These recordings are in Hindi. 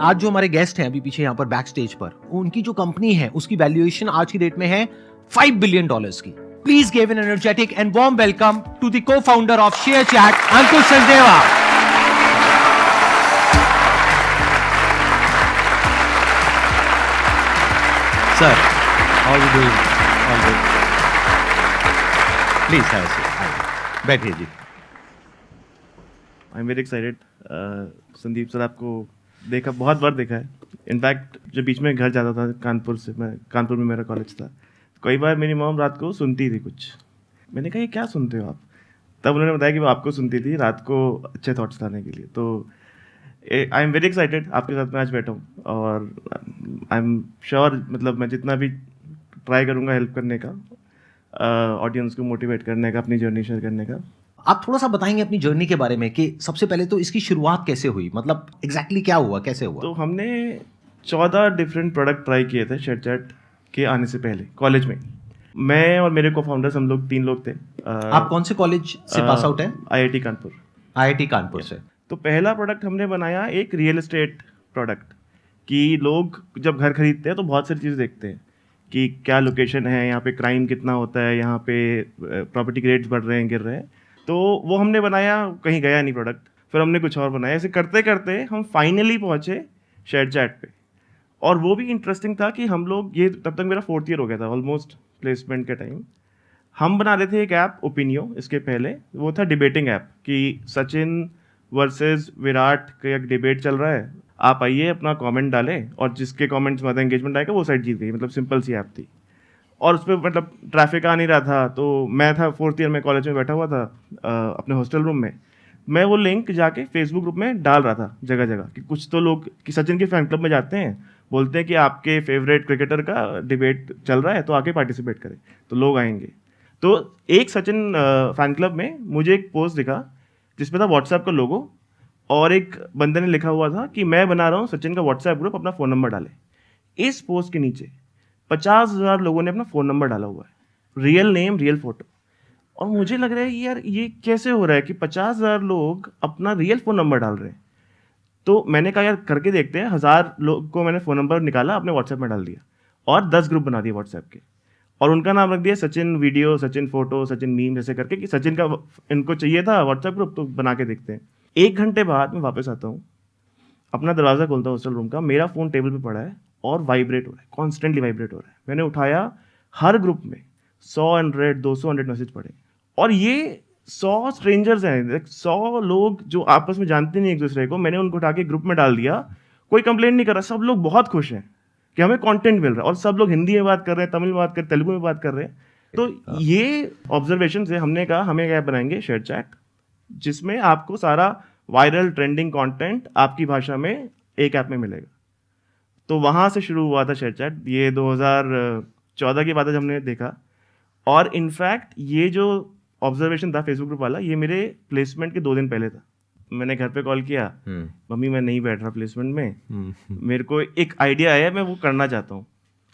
आज जो हमारे गेस्ट हैं अभी पीछे यहाँ पर बैक स्टेज पर, उनकी जो कंपनी है उसकी वैल्यूएशन आज की डेट में है $5 बिलियन की। Please give an energetic and warm welcome to the co-founder of ShareChat, Ankush Sachdeva. Sir, how are you doing? All good. Please have a seat, बैठिए ji. I am very excited. Sandeep sir आपको देखा, बहुत बार देखा है। इनफैक्ट जब बीच में घर जाता था कानपुर से, मैं कानपुर में मेरा कॉलेज था, कई बार मेरी मॉम रात को सुनती थी कुछ। मैंने कहा ये क्या सुनते हो आप? तब उन्होंने बताया कि वो आपको सुनती थी रात को अच्छे थॉट्स लाने के लिए। तो आई एम वेरी एक्साइटेड आपके साथ मैं आज बैठा हूँ, और आई एम श्योर मतलब मैं जितना भी ट्राई करूँगा हेल्प करने का, ऑडियंस को मोटिवेट करने का, अपनी जर्नी शेयर करने का। आप थोड़ा सा बताएंगे अपनी जर्नी के बारे में कि सबसे पहले तो इसकी शुरुआत कैसे हुई, मतलब एग्जैक्टली क्या हुआ, कैसे हुआ? तो हमने 14 डिफरेंट प्रोडक्ट ट्राई किए थे शेयरचैट के आने से पहले कॉलेज में। मैं और मेरे को फाउंडर्स, हम लोग 3 लोग थे। आप कौन से कॉलेज से पास आउट हैं? IIT कानपुर। IIT कानपुर से। तो पहला प्रोडक्ट हमने बनाया एक रियल एस्टेट प्रोडक्ट, कि लोग जब घर खरीदते हैं तो बहुत सारी चीज़ देखते हैं कि क्या लोकेशन है, यहाँ पे क्राइम कितना होता है, यहाँ पे प्रॉपर्टी के रेट्स बढ़ रहे हैं, गिर रहे हैं। तो वो हमने बनाया, कहीं गया नहीं प्रोडक्ट। फिर हमने कुछ और बनाया। ऐसे करते करते हम फाइनली पहुँचे शेयरचैट पे। और वो भी इंटरेस्टिंग था कि हम लोग, ये तब तक मेरा 4th ईयर हो गया था ऑलमोस्ट प्लेसमेंट के टाइम। हम बना रहे थे एक ऐप ओपिनियो, इसके पहले वो था डिबेटिंग ऐप, कि सचिन वर्सेस विराट का एक डिबेट चल रहा है, आप आइए अपना कमेंट डालें और जिसके कमेंट्स में ज़्यादा एंगेजमेंट आएगा वो साइड जीत गई। मतलब सिंपल सी ऐप थी। और उस पर मतलब ट्रैफिक आ नहीं रहा था। तो मैं था 4th ईयर में, कॉलेज में बैठा हुआ था अपने हॉस्टल रूम में। मैं वो लिंक जाके फेसबुक ग्रुप में डाल रहा था जगह जगह, कि कुछ तो लोग कि सचिन के फैन क्लब में जाते हैं, बोलते हैं कि आपके फेवरेट क्रिकेटर का डिबेट चल रहा है तो आके पार्टिसिपेट करें, तो लोग आएंगे। तो एक सचिन फैन क्लब में मुझे एक पोस्ट दिखा जिसमें था व्हाट्सएप का लोगो, और एक बंदे ने लिखा हुआ था कि मैं बना रहा हूँ सचिन का व्हाट्सएप ग्रुप, अपना फ़ोन नंबर डालें। इस पोस्ट के नीचे 50,000 लोगों ने अपना फ़ोन नंबर डाला हुआ है, रियल नेम, रियल फोटो। और मुझे लग रहा है यार ये कैसे हो रहा है कि 50,000 लोग अपना रियल फ़ोन नंबर डाल रहे हैं। तो मैंने कहा यार करके देखते हैं। 1000 लोग को मैंने फ़ोन नंबर निकाला, अपने व्हाट्सएप में डाल दिया, और 10 ग्रुप बना दिए व्हाट्सएप के, और उनका नाम रख दिया Sachin video, Sachin photo, Sachin meme, जैसे करके, कि सचिन का इनको चाहिए था व्हाट्सएप ग्रुप, तो बना के देखते हैं। 1 घंटे बाद मैं वापस आता हूँ, अपना दरवाज़ा खोलता हूँ हॉस्टल रूम का, मेरा फ़ोन टेबल पे पड़ा है और वाइब्रेट हो रहा है, कॉन्स्टेंटली वाइब्रेट हो रहा है। मैंने उठाया, हर ग्रुप में 100, 200 मैसेज पड़े, और ये 100 स्ट्रेंजर्स हैं, 100 लोग जो आपस में जानते नहीं एक दूसरे को। मैंने उनको उठा के ग्रुप में डाल दिया। कोई कंप्लेंट नहीं कर रहा, सब लोग बहुत खुश हैं कि हमें कंटेंट मिल रहा है, और सब लोग हिंदी में बात कर रहे हैं, तमिल में बात कर रहे हैं, तेलुगु में बात कर रहे हैं। तो ये ऑब्जर्वेशन से हमने कहा हमें क्या बनाएंगे शेयरचैट, जिसमें आपको सारा वायरल ट्रेंडिंग कंटेंट आपकी भाषा में एक ऐप में मिलेगा। तो वहाँ से शुरू हुआ था शेयरचैट। ये 2014 की बात है, हमने देखा। और इनफैक्ट ये जो ऑब्जर्वेशन था फेसबुक ग्रुप वाला, ये मेरे प्लेसमेंट के 2 दिन पहले था। मैंने घर पे कॉल किया, मम्मी मैं नहीं बैठ रहा प्लेसमेंट में, मेरे को एक आइडिया आया, मैं वो करना चाहता हूँ।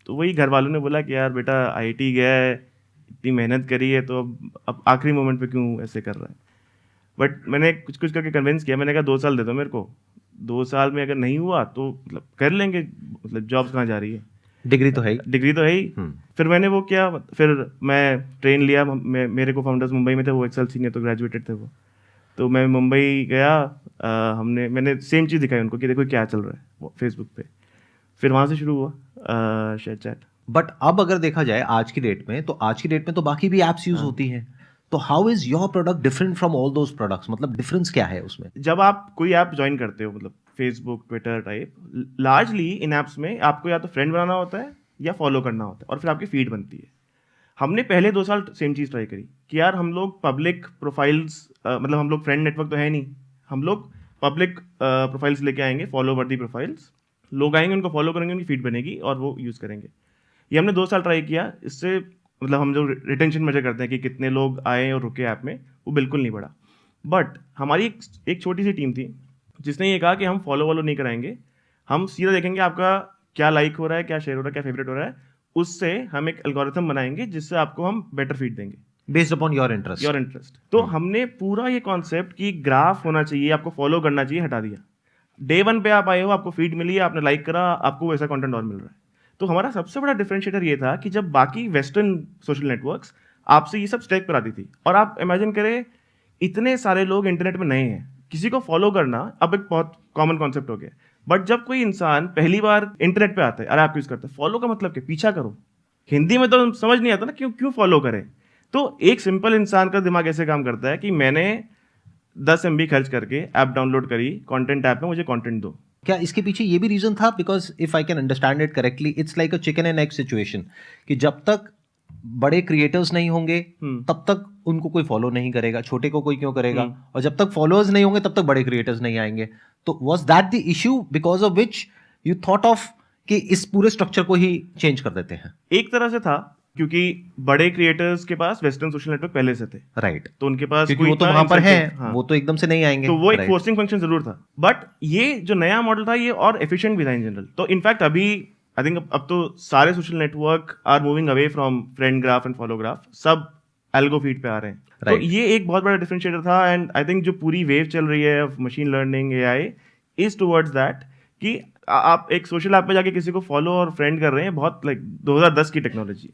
तो वही घर वालों ने बोला कि यार बेटा IIT गया है, इतनी मेहनत करी है, तो अब आखिरी मोमेंट पे क्यों ऐसे कर रहा है। बट मैंने कुछ कुछ करके कन्विंस किया। मैंने कहा 2 साल दे दो मेरे को, 2 साल में अगर नहीं हुआ तो मतलब कर लेंगे, मतलब जॉब्स कहाँ जा रही है, डिग्री तो है ही। फिर मैंने वो किया। फिर मैं ट्रेन लिया, मेरे को फाउंडर्स मुंबई में थे, वो एक्सेल सीनियर तो ग्रेजुएटेड थे वो। तो मैं मुंबई गया, मैंने सेम चीज़ दिखाई उनको कि देखो क्या चल रहा है वो फेसबुक पे। फिर वहाँ से शुरू हुआ शेयरचैट। बट अब अगर देखा जाए आज की डेट में, तो बाकी भी ऐप्स यूज होती हैं। तो how is your product different from all those products? मतलब डिफरेंस क्या है उसमें? जब आप कोई ऐप ज्वाइन करते हो, मतलब फेसबुक, ट्विटर टाइप, लार्जली इन ऐप्स में आपको या तो फ्रेंड बनाना होता है या फॉलो करना होता है, और फिर आपकी फीड बनती है। हमने पहले 2 साल सेम चीज़ ट्राई करी कि यार हम लोग पब्लिक प्रोफाइल्स, मतलब हम लोग फ्रेंड नेटवर्क तो है नहीं, हम लोग पब्लिक प्रोफाइल्स लेके आएंगे, फॉलो वर्दी प्रोफाइल्स। लोग आएंगे, उनको फॉलो करेंगे, उनकी फीड बनेगी और वो यूज़ करेंगे। ये हमने 2 साल ट्राई किया। इससे मतलब हम जो रिटेंशन मेजर करते हैं कि कितने लोग आए और रुके ऐप में, वो बिल्कुल नहीं बढ़ा। बट हमारी एक छोटी सी टीम थी जिसने ये कहा कि हम फॉलो नहीं कराएंगे, हम सीधा देखेंगे आपका क्या लाइक हो रहा है, क्या शेयर हो रहा है, क्या फेवरेट हो रहा है, उससे हम एक एल्गोरिथम बनाएंगे जिससे आपको हम बेटर फीड देंगे बेस्ड अपॉन योर इंटरेस्ट। तो हमने पूरा ये कॉन्सेप्ट कि ग्राफ होना चाहिए, आपको फॉलो करना चाहिए, हटा दिया। डे वन पे आप आए हो, आपको फीड मिली है, आपने लाइक करा, आपको वैसा कंटेंट और मिल रहा है। तो हमारा सबसे बड़ा डिफरेंशिएटर ये था कि जब बाकी वेस्टर्न सोशल नेटवर्क्स आपसे ये सब स्टेप कराती थी, और आप इमेजिन करें इतने सारे लोग इंटरनेट में नए हैं, किसी को फॉलो करना अब एक बहुत कॉमन कॉन्सेप्ट हो गया। बट जब कोई इंसान पहली बार इंटरनेट पे आता है, अरे आप यूज करते हैं, फॉलो का मतलब क्या, पीछा करो। हिंदी में तो समझ नहीं आता ना, क्यों क्यों फॉलो करें। तो एक सिंपल इंसान का दिमाग ऐसे काम करता है कि मैंने 10 MB खर्च करके ऐप डाउनलोड करी, कंटेंट ऐप में मुझे कंटेंट दो। क्या इसके पीछे ये भी रीजन था? Because if I can understand it correctly, it's like a chicken and egg situation, कि जब तक बड़े क्रिएटर्स नहीं होंगे तब तक उनको कोई फॉलो नहीं करेगा, छोटे को कोई क्यों करेगा, और जब तक फॉलोअर्स नहीं होंगे तब तक बड़े क्रिएटर्स नहीं आएंगे। तो was that the issue because of which you thought of कि इस पूरे स्ट्रक्चर को ही चेंज कर देते हैं? एक तरह से था, क्योंकि बड़े क्रिएटर्स के पास वेस्टर्न सोशल नेटवर्क पहले से थे, राइट, तो उनके पास क्योंकि वो तो वहां पर है, वो तो एकदम से नहीं आएंगे, तो वो एक फोर्सिंग फंक्शन जरूर था। बट ये जो नया मॉडल था ये और एफिशिएंट भी था इन जनरल। तो इनफैक्ट अभी आई थिंक अब तो सारे social network are moving away from friend graph and follow graph, सब एल्गो फीड पे आ रहे हैं। तो ये एक बहुत बड़ा डिफरेंशिएटर था। एंड आई थिंक जो पूरी वेव चल रही है of machine learning, AI is towards that, कि आप एक सोशल ऐप पे जाके किसी को फॉलो और फ्रेंड कर रहे हैं, बहुत लाइक 2010 की टेक्नोलॉजी।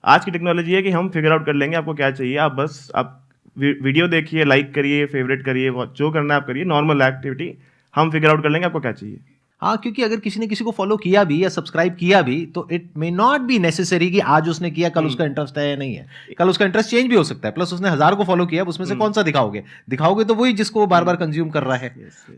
आज की टेक्नोलॉजी है कि हम फिगर आउट कर लेंगे आपको क्या चाहिए, आप बस आप वीडियो देखिए, लाइक करिए, फेवरेट करिए, जो करना है आप करिए, नॉर्मल एक्टिविटी, हम फिगर आउट कर लेंगे आपको क्या चाहिए। हाँ, क्योंकि अगर किसी ने किसी को फॉलो किया भी या सब्सक्राइब किया भी, तो it may not be necessary कि आज उसने किया कल उसका इंटरेस्ट है या नहीं है, कल उसका इंटरेस्ट चेंज भी हो सकता है। प्लस उसने 1000 को फॉलो किया, उसमें से कौन सा दिखाओगे तो वही जिसको वो बार बार कंज्यूम कर रहा है।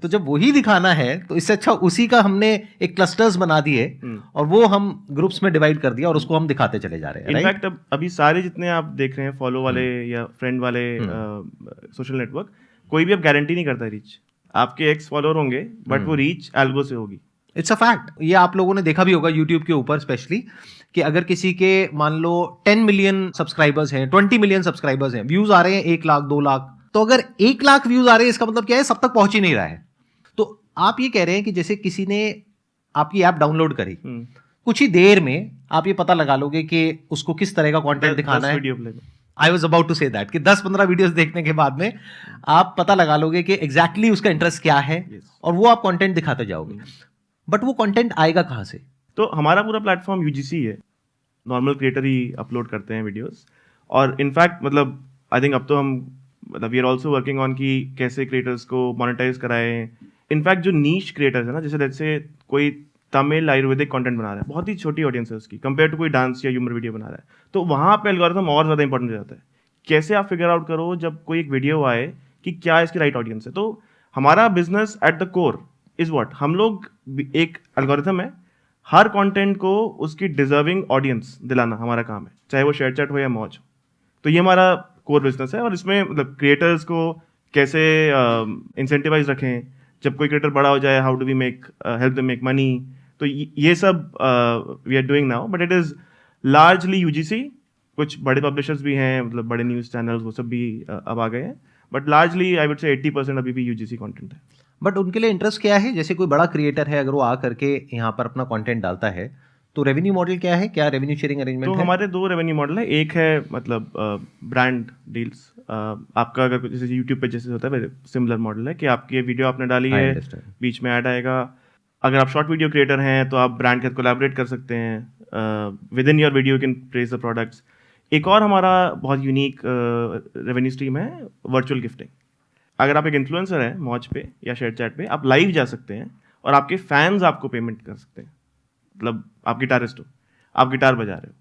तो जब वही दिखाना है तो इससे अच्छा उसी का हमने एक क्लस्टर्स बना दिए और वो हम ग्रुप्स में डिवाइड कर दिया और उसको हम दिखाते चले जा रहे हैं। इनफैक्ट अब अभी सारे जितने आप देख रहे हैं फॉलो वाले या फ्रेंड वाले सोशल नेटवर्क, कोई भी अब गारंटी नहीं करता रीच। आपके एक्स फॉलोअर होंगे बट वो रीच एल्गो से होगी। It's a fact. ये आप लोगों ने देखा भी होगा यूट्यूब के ऊपर स्पेशली, कि अगर किसी के मान लो 10 मिलियन सब्सक्राइबर्स हैं, 20 मिलियन सब्सक्राइबर्स हैं, व्यूज आ रहे हैं 1 लाख 2 लाख, तो अगर 1 लाख व्यूज आ रहे हैं इसका मतलब क्या है, सब तक पहुंच ही नहीं रहा है। तो आप ये कह रहे हैं कि जैसे किसी ने आपकी ऐप डाउनलोड करी, कुछ ही देर में आप ये पता लगा लोगे कि उसको किस तरह का कंटेंट दिखाना है। I was about to say that, कि 10-15 वीडियोस देखने के बाद में आप पता लगा लोगे कि एग्जैक्टली उसका इंटरेस्ट क्या है, और वो आप कंटेंट दिखाते जाओगे। बट वो कंटेंट आएगा कहाँ से? तो हमारा पूरा प्लेटफॉर्म यूजीसी है, नॉर्मल क्रिएटर ही अपलोड करते हैं वीडियोस। और इनफैक्ट मतलब आई थिंक अब तो हम मतलब we are also working on कि कैसे क्रिएटर्स को मोनेटाइज कराएं। इनफैक्ट जो नीश क्रिएटर्स है ना, जैसे कोई तमिल आयुर्वेदिक कंटेंट बना रहा है, बहुत ही छोटी ऑडियंस है उसकी, कंपेयर टू कोई डांस या ह्यूमर वीडियो बना रहा है, तो वहाँ पे एल्गोरिथम और ज़्यादा इंपॉर्टेंट हो जाता है। कैसे आप फिगर आउट करो जब कोई एक वीडियो आए कि क्या इसकी राइट ऑडियंस है। तो हमारा business at the core is what, हम लोग एक एल्गोरिथम है, हर कंटेंट को उसकी डिजर्विंग ऑडियंस दिलाना हमारा काम है, चाहे वो शेयर चैट हो या मौज हो। तो ये हमारा कोर बिजनेस है। और इसमें मतलब क्रिएटर्स को कैसे इंसेंटिवाइज रखें, जब कोई क्रिएटर बड़ा हो जाए, how do we make help them make money, तो ये सब we are doing now. But it is largely UGC, कुछ बड़े पब्लिशर्स भी हैं, मतलब बड़े न्यूज़ चैनल्स वो सब भी अब आ गए हैं, but largely I would say 80% अभी भी यूजीसी कंटेंट है। बट उनके लिए इंटरेस्ट क्या है? जैसे कोई बड़ा क्रिएटर है, अगर वो आ करके यहाँ पर अपना कंटेंट डालता है, तो रेवेन्यू मॉडल क्या है? क्या रेवेन्यू शेयरिंग अरेंजमेंट है? तो हमारे 2 रेवेन्यू मॉडल है। एक है मतलब ब्रांड डील्स, आपका अगर जैसे यूट्यूब पे जैसे होता है सिमिलर मॉडल है कि आपकी वीडियो आपने डाली है, बीच में ऐड आएगा। अगर आप शॉर्ट वीडियो क्रिएटर हैं तो आप ब्रांड के साथ कोलैबोरेट कर सकते हैं, with in your video you can praise the products. एक और हमारा बहुत यूनिक रेवेन्यू स्ट्रीम है वर्चुअल गिफ्टिंग। अगर आप एक इन्फ्लुएंसर हैं मौज पे या शेयर चैट पे, आप लाइव जा सकते हैं और आपके फैंस आपको पेमेंट कर सकते हैं। मतलब आप गिटारिस्ट हो, आप गिटार बजा रहे हो,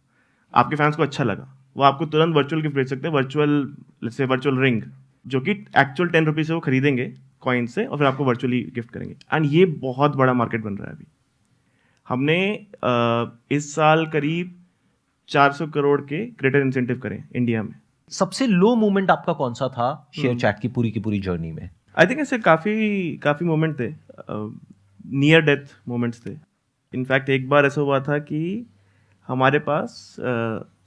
आपके फैंस को अच्छा लगा, वो आपको तुरंत वर्चुअल गिफ्ट भेज सकते हैं, वर्चुअल रिंग, जो कि एक्चुअल 10 रुपीज़ से वो खरीदेंगे कॉइन से और फिर आपको वर्चुअली गिफ्ट करेंगे। एंड ये बहुत बड़ा मार्केट बन रहा है अभी। हमने इस साल करीब 400 करोड़ के क्रिएटर इंसेंटिव करें इंडिया में। सबसे लो मोमेंट आपका कौन सा था शेयर चैट की पूरी जर्नी में? आई थिंक ऐसे काफ़ी मोमेंट थे, नियर डेथ मोमेंट्स थे। इनफैक्ट एक बार ऐसा हुआ था कि हमारे पास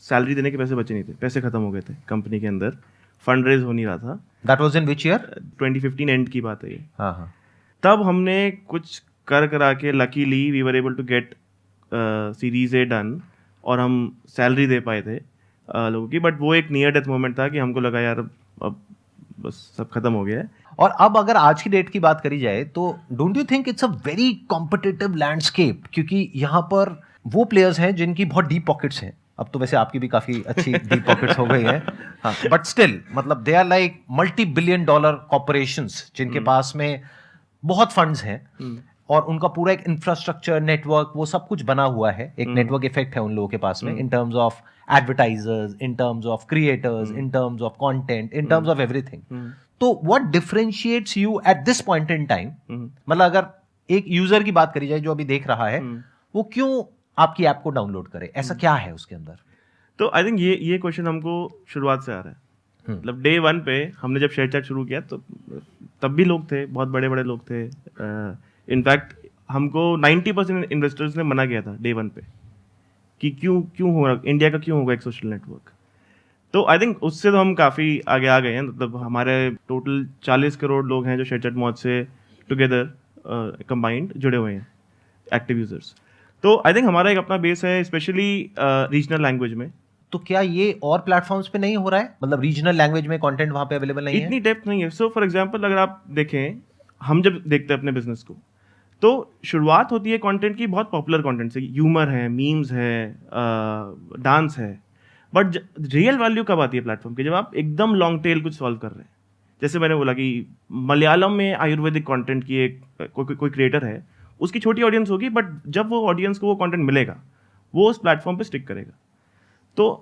सैलरी देने के पैसे बचे नहीं थे, पैसे खत्म हो गए थे कंपनी के अंदर, फंड रेज हो नहीं रहा था। That was in which year? 2015 and की बात है ये। हाँ। तब हमने कुछ करा के luckily we were able to get series A done और हम सैलरी दे पाए थे लोगों की। बट वो एक नियर डेथ मोमेंट था कि हमको लगा यार अब बस सब खत्म हो गया है। और अब अगर आज की डेट की बात करी जाए तो don't you think it's a very competitive landscape, क्योंकि यहाँ पर वो प्लेयर्स हैं जिनकी बहुत डीप पॉकेट्स हैं। अब तो वैसे आपकी भी काफी अच्छी डीप पॉकेट्स हो गई हैं, हाँ, बट स्टिल मतलब they are like multi billion dollar corporations जिनके पास में बहुत फंड्स हैं और उनका पूरा एक इंफ्रास्ट्रक्चर नेटवर्क वो सब कुछ बना हुआ है। एक नेटवर्क इफेक्ट है उन लोगों के पास में in terms of advertisers, in terms of creators, in terms of content, in terms of everything. तो what differentiates you at this point in time, मतलब अगर एक यूजर की बात करी जाए जो अभी देख रहा है, वो क्यों आपकी ऐप को डाउनलोड करे, ऐसा क्या है उसके अंदर? तो आई थिंक ये क्वेश्चन हमको शुरुआत से आ रहा है। मतलब डे 1 पे हमने जब शेयर चैट शुरू किया तो तब भी लोग थे, बहुत बड़े बड़े लोग थे। इनफैक्ट हमको 90% इन्वेस्टर्स ने मना किया था डे 1 पे कि क्यों हो रहा, इंडिया का क्यों होगा एक सोशल नेटवर्क। तो आई थिंक उससे तो हम काफ़ी आगे आ गए हैं। मतलब हमारे टोटल 40 करोड़ लोग हैं जो शेयर चैट मौज से टुगेदर कंबाइंड जुड़े हुए हैं, एक्टिव यूजर्स। तो आई थिंक हमारा एक अपना बेस है, स्पेशली रीजनल लैंग्वेज में। तो क्या ये और प्लेटफॉर्म्स पे नहीं हो रहा है? मतलब रीजनल लैंग्वेज में कंटेंट वहां पे अवेलेबल नहीं है? इतनी डेप्थ नहीं है। सो फॉर एग्जांपल अगर आप देखें, हम जब देखते हैं अपने बिजनेस को तो शुरुआत होती है कंटेंट की बहुत पॉपुलर कंटेंट से, ह्यूमर है, मीम्स है, डांस है। बट रियल वैल्यू कब आती है प्लेटफॉर्म की? जब आप एकदम लॉन्ग टेल कुछ सॉल्व कर रहे हैं। जैसे मैंने बोला कि मलयालम में आयुर्वेदिक कंटेंट की एक कोई क्रिएटर है, उसकी छोटी ऑडियंस होगी, बट जब वो ऑडियंस को वो कंटेंट मिलेगा वो उस प्लेटफॉर्म पे स्टिक करेगा। तो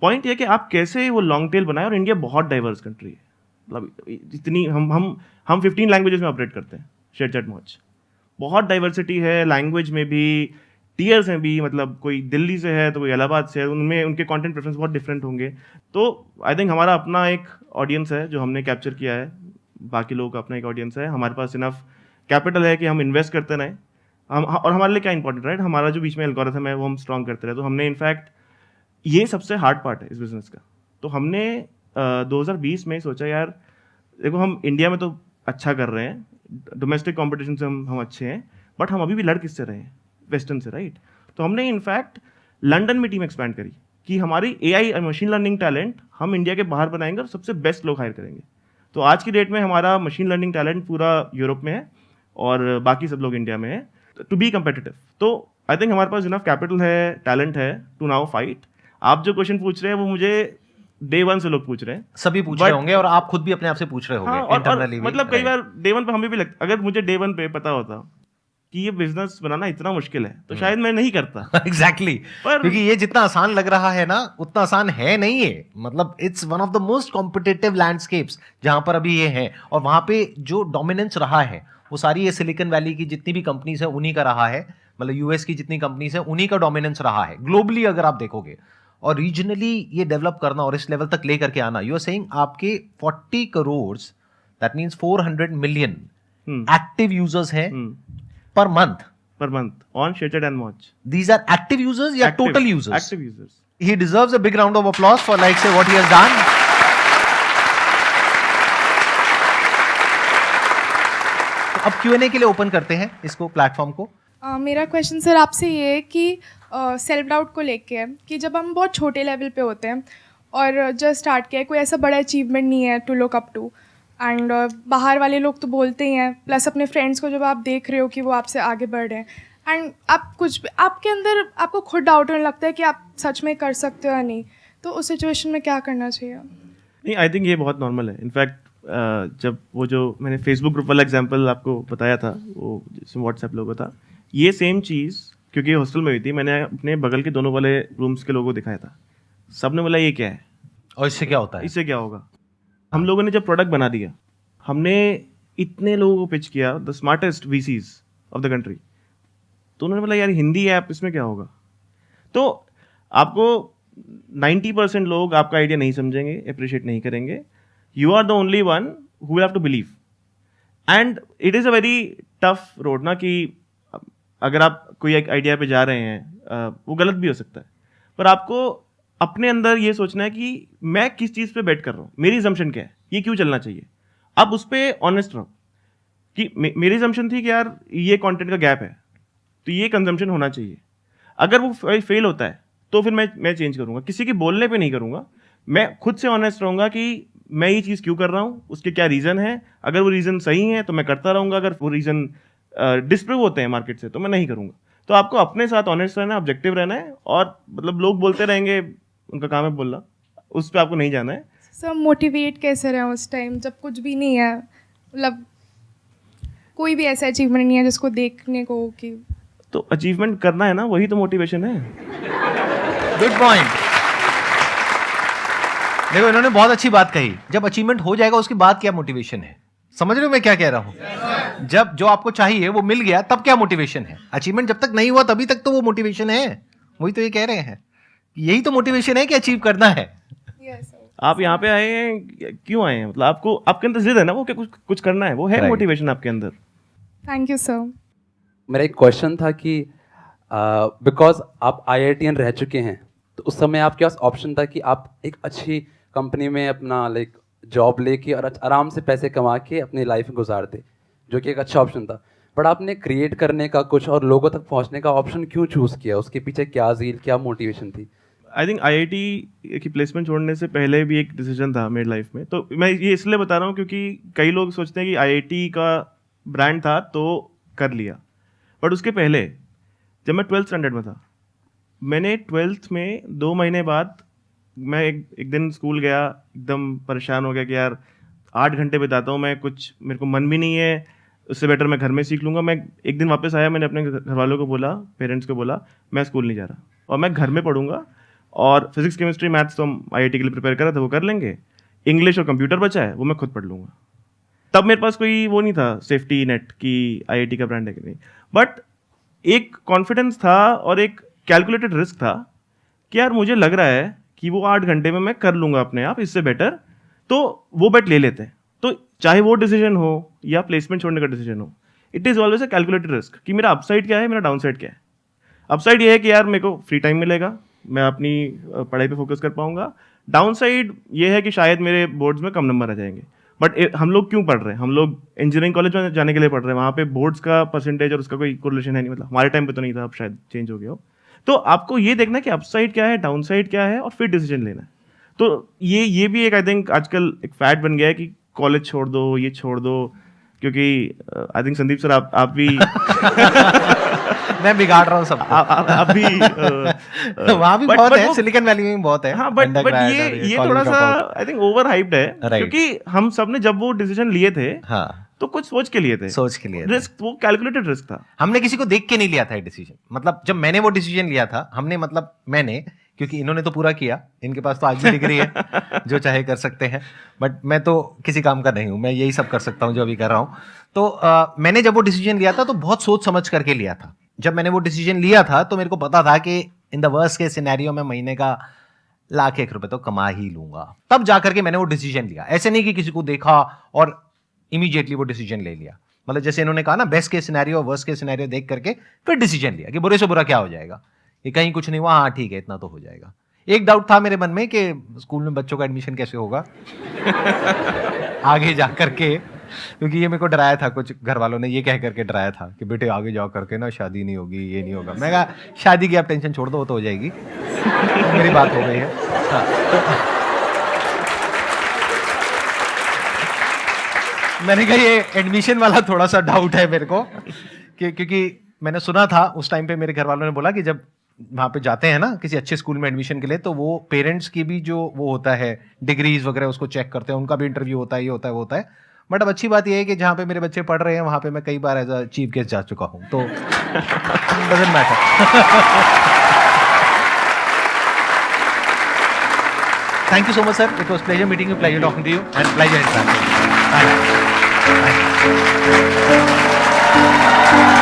पॉइंट ये कि आप कैसे वो लॉन्ग टेल बनाए। और इंडिया बहुत डाइवर्स कंट्री है, मतलब इतनी हम 15 लैंग्वेजेस में ऑपरेट करते हैं शेयर चैट मौज। बहुत डाइवर्सिटी है लैंग्वेज में भी, टीयर्स में भी। मतलब कोई दिल्ली से है तो कोई इलाहाबाद से है, उनमें उनके कंटेंट प्रेफरेंस बहुत डिफरेंट होंगे। तो आई थिंक हमारा अपना एक ऑडियंस है जो हमने कैप्चर किया है, बाकी लोगों का अपना एक ऑडियंस है। हमारे पास इनफ कैपिटल है कि हम इन्वेस्ट करते रहें। और हमारे लिए क्या इंपॉर्टेंट, राइट, हमारा जो बीच में एल्गोरिथम है वो हम स्ट्रॉन्ग करते रहे। तो हमने इनफैक्ट ये सबसे हार्ड पार्ट है इस बिजनेस का। तो हमने 2020 में सोचा यार देखो, हम इंडिया में तो अच्छा कर रहे हैं, डोमेस्टिक कंपटीशन से हम अच्छे हैं, बट हम अभी भी लड़ किससे रहे हैं? वेस्टर्न से, राइट। तो हमने इनफैक्ट लंदन में टीम एक्सपैंड करी कि हमारी AI मशीन लर्निंग टैलेंट हम इंडिया के बाहर बनाएंगे और सबसे बेस्ट लोग हायर करेंगे। तो आज की डेट में हमारा मशीन लर्निंग टैलेंट पूरा यूरोप में है और बाकी सब लोग इंडिया में है टू बी कम्पिटिटिव। तो आई थिंक हमारे पास इनफ कैपिटल है, टैलेंट है टू नाउ फाइट। आप जो क्वेश्चन पूछ रहे हैं वो मुझे डे 1 से लोग पूछ रहे हैं, सभी पूछ रहे होंगे और आप खुद भी अपने आप से पूछ रहे होंगे। हाँ, और मतलब कई बार डे 1 पे हमें भी लगता, अगर मुझे डे 1 पे पता होता कि ये बिजनेस बनाना इतना मुश्किल है तो शायद मैं नहीं करता। एग्जैक्टली क्योंकि ये जितना आसान लग रहा है ना उतना आसान है नहीं है। मतलब it's one of the most competitive landscapes जहां पर अभी ये है, और वहां पे जो डोमिनेंस रहा है वो सारी ये सिलिकॉन वैली की जितनी भी कंपनीज है उन्हीं का रहा है। मतलब यूएस की जितनी कंपनीज है उन्हीं का डोमिनेंस रहा है ग्लोबली अगर आप देखोगे। और रीजनली ये डेवलप करना और इस लेवल तक लेकर के आना, यू आर सेइंग आपके 40 crore, that means 400 million active users हैं per month on ShareChat and Moj. These are active users या total users? Active users. He deserves a big round of applause for like say what he has done. तो अब Q&A के लिए ओपन करते हैं इसको, प्लेटफॉर्म को। मेरा क्वेश्चन सर आपसे ये है कि सेल्फ डाउट को लेके है कि जब हम बहुत छोटे लेवल पे होते हैं और जस्ट स्टार्ट किया, कोई ऐसा बड़ा अचीवमेंट नहीं है to look up to, and बाहर वाले लोग तो बोलते ही हैं, प्लस अपने फ्रेंड्स को जब आप देख रहे हो कि वो आपसे आगे बढ़ रहे हैं, एंड आप कुछ आपके अंदर आपको खुद डाउट होने लगता है कि आप सच में कर सकते हो या नहीं, तो उस सिचुएशन में क्या करना चाहिए? नहीं, आई थिंक ये बहुत नॉर्मल है। इनफैक्ट जब वो जो मैंने फेसबुक ग्रुप वाला एग्जांपल आपको बताया था, वो जिसमें व्हाट्सएप लोगो था, ये सेम चीज़ क्योंकि हॉस्टल में हुई थी, मैंने अपने बगल के दोनों वाले रूम्स के लोगों को दिखाया था। सब ने बोला ये क्या है और इससे क्या होता है, इससे क्या होगा। हम लोगों ने जब प्रोडक्ट बना दिया, हमने इतने लोगों को पिच किया, the smartest VCs of the country, तो उन्होंने बोला यार हिंदी ऐप, इसमें क्या होगा। तो आपको 90% लोग आपका आइडिया नहीं समझेंगे, अप्रिशिएट नहीं करेंगे। You are the only one who will have to believe, and it is a very tough road ना, कि अगर आप कोई एक आइडिया पे जा रहे हैं, वो गलत भी हो सकता है, पर आपको अपने अंदर ये सोचना है कि मैं किस चीज़ पे बेट कर रहा हूँ, मेरी assumption क्या है, ये क्यों चलना चाहिए। अब उस पर ऑनेस्ट रहो कि मेरी assumption थी कि यार ये कंटेंट का गैप है तो ये कंजम्पशन होना चाहिए। अगर वो फेल होता है तो फिर मैं चेंज करूँगा, किसी के बोलने पे नहीं करूँगा। मैं खुद से ऑनेस्ट रहूँगा कि मैं ये चीज़ क्यों कर रहा हूँ, उसके क्या रीज़न है। अगर वो रीज़न सही है तो मैं करता रहूँगा, अगर वो रीज़न डिस्प्रूव होते हैं मार्केट से तो मैं नहीं करूँगा। तो आपको अपने साथ ऑनेस्ट रहना है, ऑब्जेक्टिव रहना है, और मतलब लोग बोलते रहेंगे, उनका काम है बोलना, उस पर आपको नहीं जाना है। सर मोटिवेट कैसे रहें उस टाइम जब कुछ भी नहीं है, मतलब कोई भी ऐसा अचीवमेंट नहीं है जिसको देखने को कि तो अचीवमेंट करना है ना, वही तो मोटिवेशन है। Good point. देखो इन्होंने बहुत अच्छी बात कही, जब अचीवमेंट हो जाएगा उसके बाद क्या मोटिवेशन है। समझ रहे हो मैं क्या कह रहा हूं? जब जो आपको चाहिए वो मिल गया तब क्या मोटिवेशन है। अचीवमेंट जब तक नहीं हुआ तभी तक तो वो मोटिवेशन है। वही तो ये कह रहे हैं, यही तो मोटिवेशन है कि अचीव करना है। आप यहाँ पे आए हैं, क्यों आए हैं? मतलब आपको, आपके अंदर जिद है ना वो कि कुछ करना है, वो है मोटिवेशन आपके अंदर। Thank you sir. मेरा एक क्वेश्चन था कि बिकॉज आप IITian रह चुके हैं, तो उस समय आपके पास ऑप्शन था कि आप एक अच्छी कंपनी में अपना लाइक जॉब लेके और आराम से पैसे कमा के अपनी लाइफ गुजारते, जो कि एक अच्छा ऑप्शन था। बट आपने क्रिएट करने का कुछ और लोगों तक पहुंचने का ऑप्शन क्यों चूज़ किया? उसके पीछे क्या ज़ील, क्या मोटिवेशन थी? आई थिंक IIT की प्लेसमेंट छोड़ने से पहले भी एक डिसीजन था मेरी लाइफ में। तो मैं ये इसलिए बता रहा हूँ क्योंकि कई लोग सोचते हैं कि IIT का ब्रांड था तो कर लिया, बट उसके पहले जब मैं 12th स्टैंडर्ड में था, मैंने 12th में 2 महीने बाद मैं एक दिन स्कूल गया, एकदम परेशान हो गया कि यार 8 घंटे बिताता हूँ मैं, कुछ मेरे को मन भी नहीं है, उससे बेटर मैं घर में सीख लूँगा। मैं एक दिन वापस आया, मैंने अपने घर वालों को बोला, पेरेंट्स को बोला, मैं स्कूल नहीं जा रहा और मैं घर में पढ़ूंगा, और फिजिक्स केमिस्ट्री मैथ्स तो हम IIT के लिए प्रिपेयर कर रहे थे, वो कर लेंगे, इंग्लिश और कंप्यूटर बचा है वो मैं खुद पढ़ लूँगा। तब मेरे पास कोई वो नहीं था सेफ्टी नेट कि IIT का ब्रांड है कि नहीं, बट एक कॉन्फिडेंस था और एक कैलकुलेटेड रिस्क था कि यार मुझे लग रहा है कि वो 8 घंटे में मैं कर लूँगा अपने आप, इससे बेटर तो वो बेट ले लेते हैं। तो चाहे वो डिसीजन हो या प्लेसमेंट छोड़ने का डिसीजन हो, it is always a calculated risk कि मेरा अपसाइड क्या है, मेरा डाउन साइड क्या है। अपसाइड ये है कि यार मेरे को फ्री टाइम मिलेगा, मैं अपनी पढ़ाई पे फोकस कर पाऊंगा। डाउन साइड ये है कि शायद मेरे बोर्ड्स में कम नंबर आ जाएंगे। बट हम लोग क्यों पढ़ रहे हैं? हम लोग इंजीनियरिंग कॉलेज में जाने के लिए पढ़ रहे हैं, वहाँ पे बोर्ड्स का परसेंटेज और उसका कोई कोरिलेशन है नहीं। मतलब हमारे टाइम पे तो नहीं था, अब शायद चेंज हो गया हो। तो आपको ये देखना है कि अपसाइड क्या है, डाउन साइड क्या है, और फिर डिसीजन लेना है। तो ये भी एक आई थिंक आजकल एक फैट बन गया है कि कॉलेज छोड़ दो, ये छोड़ दो, क्योंकि आई थिंक संदीप सर आप भी मैं बिगाड़ रहा हूँ सबको। आप भी वहाँ भी बहुत है, सिलिकॉन वैली में भी बहुत है। हाँ, बट ये थोड़ा सा आई थिंक ओवर हाइप्ड है, क्योंकि हम सब ने जब वो डिसीजन लिए थे, हाँ, तो कुछ सोच के लिए थे, रिस्क, वो कैलकुलेटेड रिस्क था। हमने किसी को देख के नहीं लिया था ये डिसीजन। मतलब जब मैंने वो डिसीजन लिया था, हमने, मतलब मैंने, क्योंकि इन्होंने तो पूरा किया, इनके पास तो आज भी डिग्री है, जो चाहे कर सकते हैं, बट मैं तो किसी काम का नहीं हूं, मैं यही सब कर सकता हूं जो अभी कर रहा हूं। तो मैंने जब वो डिसीजन लिया था तो बहुत सोच समझ करके लिया था। जब मैंने वो डिसीजन लिया था तो मेरे को पता था कि in the worst case scenario में महीने का ₹1,00,000 तो कमा ही लूंगा। तब जाकर के मैंने वो डिसीजन लिया। ऐसे नहीं कि किसी को देखा और इमीडिएटली वो डिसीजन ले लिया। मतलब जैसे इन्होंने कहा ना, best case scenario, worst case scenario देख करके फिर डिसीजन लिया कि बुरे से बुरा क्या हो जाएगा, ये कहीं कुछ नहीं हुआ, हाँ ठीक है इतना तो हो जाएगा। एक डाउट था मेरे मन में कि स्कूल में बच्चों का एडमिशन कैसे होगा आगे जा करके, क्योंकि ये मेरे को डराया था, कुछ घर वालों ने ये कह करके डराया था कि बेटे आगे जाओ करके ना शादी नहीं होगी, ये नहीं होगा। मैं कहा शादी की आप टेंशन छोड़ दो, वो तो हो जाएगी। मेरी बात हो गई है। हाँ। मैंने कहा ये एडमिशन वाला थोड़ा सा डाउट है मेरे को, क्योंकि मैंने सुना था उस टाइम पे, मेरे घर वालों ने बोला कि जब वहाँ पे जाते हैं ना किसी अच्छे स्कूल में एडमिशन के लिए, तो वो पेरेंट्स की भी जो वो होता है डिग्रीज वगैरह उसको चेक करते हैं, उनका भी इंटरव्यू होता है, ये होता है वो होता है। बट अब अच्छी बात ये है कि जहाँ पे मेरे बच्चे पढ़ रहे हैं वहाँ पे मैं कई बार एज अ चीफ गेस्ट जा चुका हूँ, तो doesn't matter. Thank you so much, sir. It was pleasure meeting you, pleasure talking to you, and pleasure interacting. Thank you.